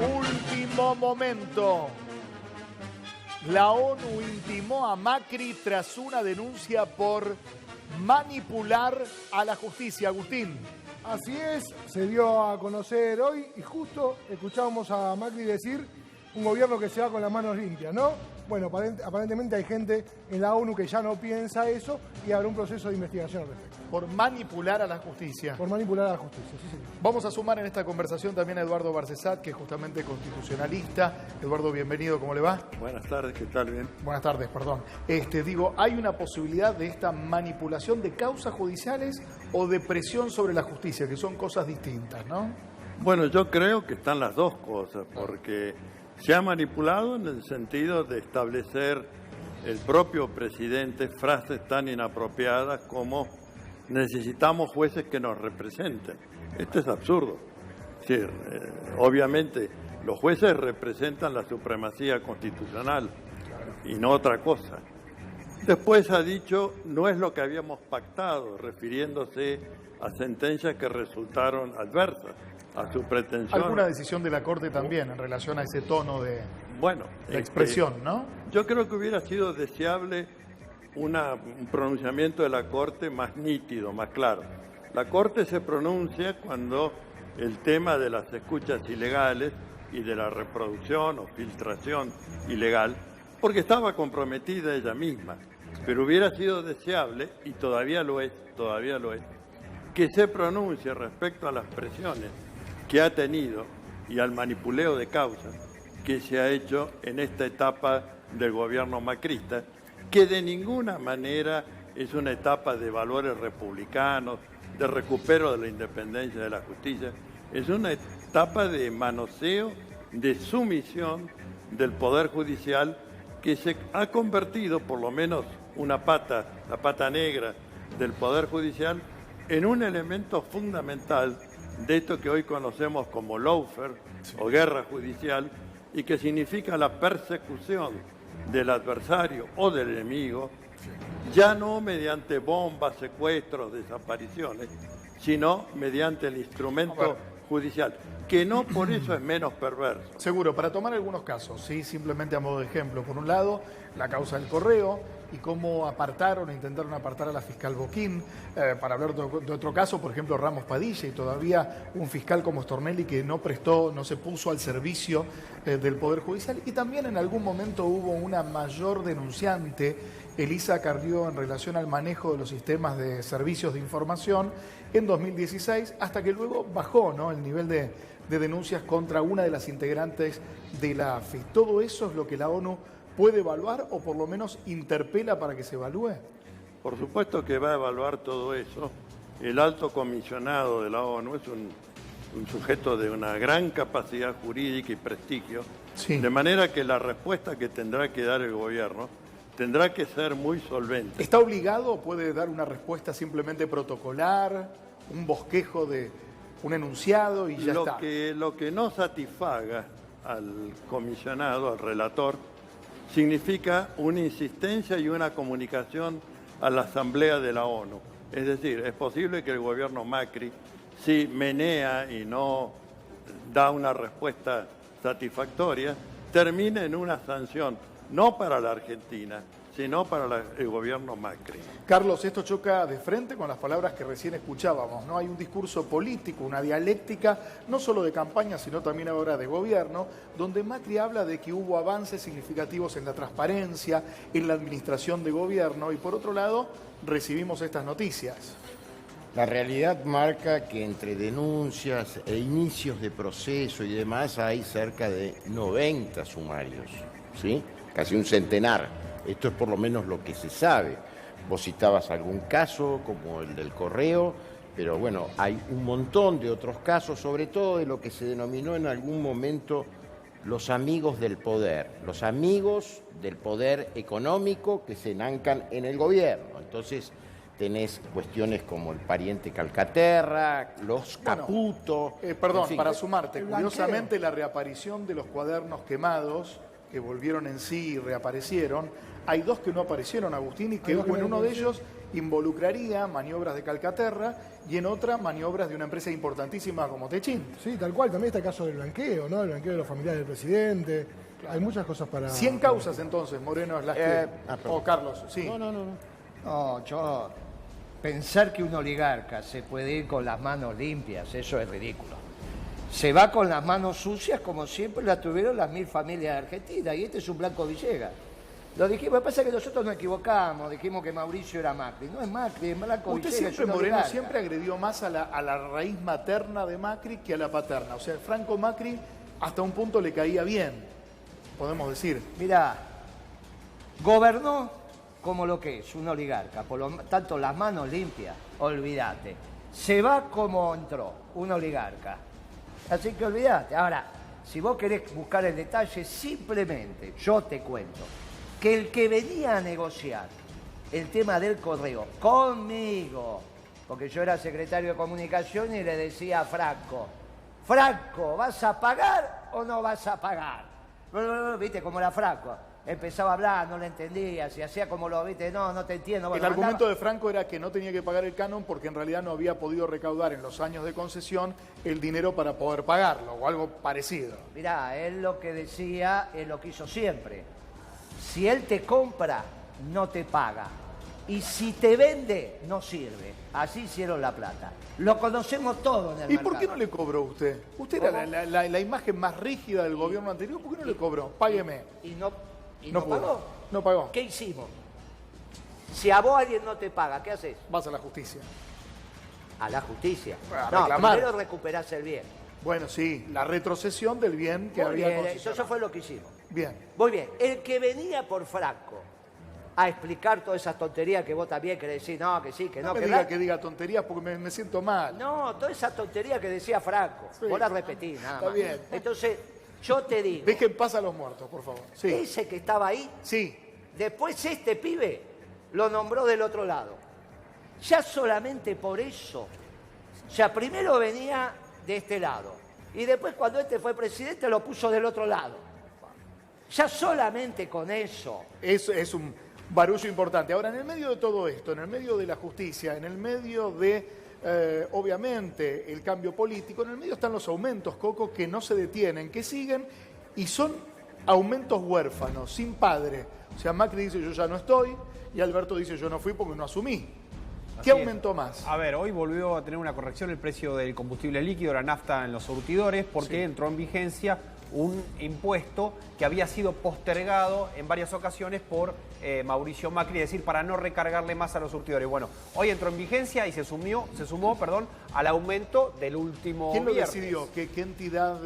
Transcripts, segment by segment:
Último momento. La ONU intimó a Macri tras una denuncia por manipular a la justicia. Agustín. Así es, se dio a conocer hoy y justo escuchábamos a Macri decir un gobierno que se va con las manos limpias, ¿no? Bueno, aparentemente hay gente en la ONU que ya no piensa eso y habrá un proceso de investigación al respecto. Por manipular a la justicia. Por manipular a la justicia, sí, señor. Vamos a sumar en esta conversación también a Eduardo Barcesat, que es justamente constitucionalista. Eduardo, bienvenido, ¿cómo le va? Buenas tardes, ¿qué tal? Bien. Buenas tardes, perdón. ¿Hay una posibilidad de esta manipulación de causas judiciales o de presión sobre la justicia, que son cosas distintas, ¿no? Bueno, yo creo que están las dos cosas, porque se ha manipulado en el sentido de establecer el propio presidente frases tan inapropiadas como necesitamos jueces que nos representen. Esto es absurdo. Es decir, obviamente los jueces representan la supremacía constitucional y no otra cosa. Después ha dicho, no es lo que habíamos pactado, refiriéndose a sentencias que resultaron adversas a su pretensión. ¿Alguna decisión de la Corte también en relación a ese tono de expresión, no? Yo creo que hubiera sido deseable un pronunciamiento de la Corte más nítido, más claro. La Corte se pronuncia cuando el tema de las escuchas ilegales y de la reproducción o filtración ilegal, porque estaba comprometida ella misma, pero hubiera sido deseable, y todavía lo es, que se pronuncie respecto a las presiones que ha tenido y al manipuleo de causas que se ha hecho en esta etapa del gobierno macrista, que de ninguna manera es una etapa de valores republicanos, de recupero de la independencia de la justicia, es una etapa de manoseo, de sumisión del Poder Judicial, que se ha convertido, por lo menos la pata negra del Poder Judicial, en un elemento fundamental de esto que hoy conocemos como lawfare o guerra judicial, y que significa la persecución del adversario o del enemigo, ya no mediante bombas, secuestros, desapariciones, sino mediante el instrumento judicial, que no por eso es menos perverso. Seguro, para tomar algunos casos, ¿sí? Simplemente a modo de ejemplo. Por un lado, la causa del Correo y cómo intentaron apartar a la fiscal Boquín. Para hablar de otro caso, por ejemplo, Ramos Padilla, y todavía un fiscal como Stornelli que no se puso al servicio del Poder Judicial. Y también en algún momento hubo una mayor denunciante, Elisa Carrió, en relación al manejo de los sistemas de servicios de información en 2016, hasta que luego bajó, ¿no?, el nivel de denuncias contra una de las integrantes de la AFI. ¿Todo eso es lo que la ONU puede evaluar o por lo menos interpela para que se evalúe? Por supuesto que va a evaluar todo eso. El alto comisionado de la ONU es un sujeto de una gran capacidad jurídica y prestigio, sí. De manera que la respuesta que tendrá que dar el gobierno tendrá que ser muy solvente. ¿Está obligado o puede dar una respuesta simplemente protocolar, un bosquejo de un enunciado y ya está? Lo que no satisfaga al comisionado, al relator, significa una insistencia y una comunicación a la Asamblea de la ONU. Es decir, es posible que el gobierno Macri, si menea y no da una respuesta satisfactoria, termine en una sanción, no para la Argentina, sino para el gobierno Macri. Carlos, esto choca de frente con las palabras que recién escuchábamos, ¿no? Hay un discurso político, una dialéctica, no solo de campaña, sino también ahora de gobierno, donde Macri habla de que hubo avances significativos en la transparencia, en la administración de gobierno, y por otro lado, recibimos estas noticias. La realidad marca que entre denuncias e inicios de proceso y demás hay cerca de 90 sumarios, ¿sí? Casi un centenar. Esto es por lo menos lo que se sabe. Vos citabas algún caso como el del Correo, pero bueno, hay un montón de otros casos, sobre todo de lo que se denominó en algún momento los amigos del poder económico que se enancan en el gobierno. Entonces tenés cuestiones como el pariente Calcaterra, los Caputo... Perdón, en fin, para sumarte, curiosamente la reaparición de los cuadernos quemados, que volvieron en sí y reaparecieron, hay dos que no aparecieron, Agustín, y que en uno de ellos involucraría maniobras de Calcaterra y en otra maniobras de una empresa importantísima como Techint. Sí, tal cual. También está el caso del blanqueo, ¿no? El blanqueo de los familiares del presidente. Hay muchas cosas para... 100 causas entonces, Moreno, es las que... o Carlos, sí. No, yo... Pensar que un oligarca se puede ir con las manos limpias, eso es ridículo. Se va con las manos sucias como siempre las tuvieron las 1000 familias argentinas, y este es un Blanco Villegas. Lo dijimos, pasa que nosotros nos equivocamos, dijimos que Mauricio era Macri. No es Macri, es Blanco Usted Villegas. siempre, Moreno, siempre agredió más a la raíz materna de Macri que a la paterna. O sea, Franco Macri hasta un punto le caía bien, podemos decir. Mirá, gobernó como lo que es, un oligarca, por lo tanto las manos limpias, olvídate. Se va como entró, un oligarca. Así que olvídate. Ahora, si vos querés buscar el detalle, simplemente yo te cuento que el que venía a negociar el tema del correo conmigo, porque yo era secretario de comunicación y le decía a Franco, ¿vas a pagar o no vas a pagar? Viste cómo era Franco. Empezaba a hablar, no le entendía, si hacía como lo viste, no te entiendo. Bueno, el argumento de Franco era que no tenía que pagar el canon porque en realidad no había podido recaudar en los años de concesión el dinero para poder pagarlo, o algo parecido. Mirá, él lo que decía es lo que hizo siempre. Si él te compra, no te paga. Y si te vende, no sirve. Así hicieron la plata. Lo conocemos todo en el mercado. ¿Y por qué no le cobró usted? Usted era la imagen más rígida del gobierno anterior, ¿por qué no le cobró? Págueme. Y no pagó. No pagó. ¿Qué hicimos? Si a vos alguien no te paga, ¿qué haces? Vas a la justicia. A la justicia. A No, reclamar. primero recuperás el bien. Bueno, sí, la retrocesión del bien que Muy había bien, concedido. eso fue lo que hicimos. Bien. Muy bien. El que venía por Franco a explicar todas esas tonterías que vos también querés decir, no, que sí, que no, No me que diga no. que diga tonterías porque me siento mal. No, todas esas tonterías que decía Franco. Sí. Vos las repetís, nada Está más. bien. Entonces, yo te digo, Dejen en paz a los muertos, por favor. Sí. ese que estaba ahí, Sí. después este pibe lo nombró del otro lado. Ya solamente por eso. O sea, primero venía de este lado. Y después cuando este fue presidente lo puso del otro lado. Ya solamente con eso. Es un barullo importante. Ahora, en el medio de todo esto, en el medio de la justicia, en el medio de, obviamente, el cambio político, en el medio están los aumentos, Coco, que no se detienen, que siguen y son aumentos huérfanos, sin padre. O sea, Macri dice yo ya no estoy y Alberto dice yo no fui porque no asumí. ¿Qué aumentó más? A ver, hoy volvió a tener una corrección el precio del combustible líquido, la nafta en los surtidores, porque entró en vigencia un impuesto que había sido postergado en varias ocasiones por Mauricio Macri, es decir, para no recargarle más a los surtidores. Bueno, hoy entró en vigencia y se sumó al aumento del último ¿Quién lo viernes. decidió? ¿Qué entidad,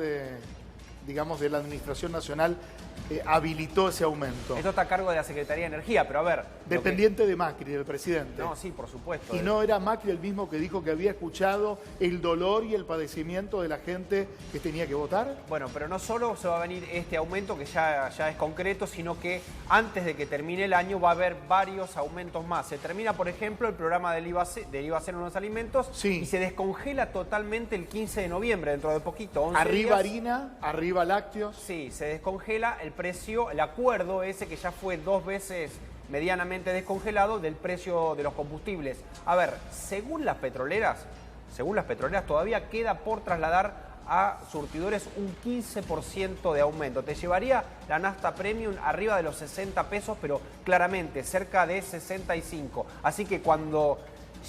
digamos, de la Administración Nacional habilitó ese aumento? Esto está a cargo de la Secretaría de Energía, pero a ver... Dependiente de Macri, del presidente. No, sí, por supuesto. ¿Y no era Macri el mismo que dijo que había escuchado el dolor y el padecimiento de la gente que tenía que votar? Bueno, pero no solo se va a venir este aumento que ya es concreto, sino que antes de que termine el año va a haber varios aumentos más. Se termina, por ejemplo, el programa del IVA cero en los alimentos y se descongela totalmente el 15 de noviembre, dentro de poquito, 11 Arriba días. harina, arriba lácteos. Sí, se descongela el precio, el acuerdo ese que ya fue 2 veces medianamente descongelado del precio de los combustibles. A ver, según las petroleras todavía queda por trasladar a surtidores un 15% de aumento. Te llevaría la nafta premium arriba de los 60 pesos, pero claramente cerca de 65. Así que cuando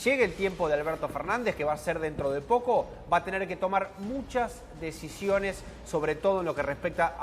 llegue el tiempo de Alberto Fernández, que va a ser dentro de poco, va a tener que tomar muchas decisiones, sobre todo en lo que respecta a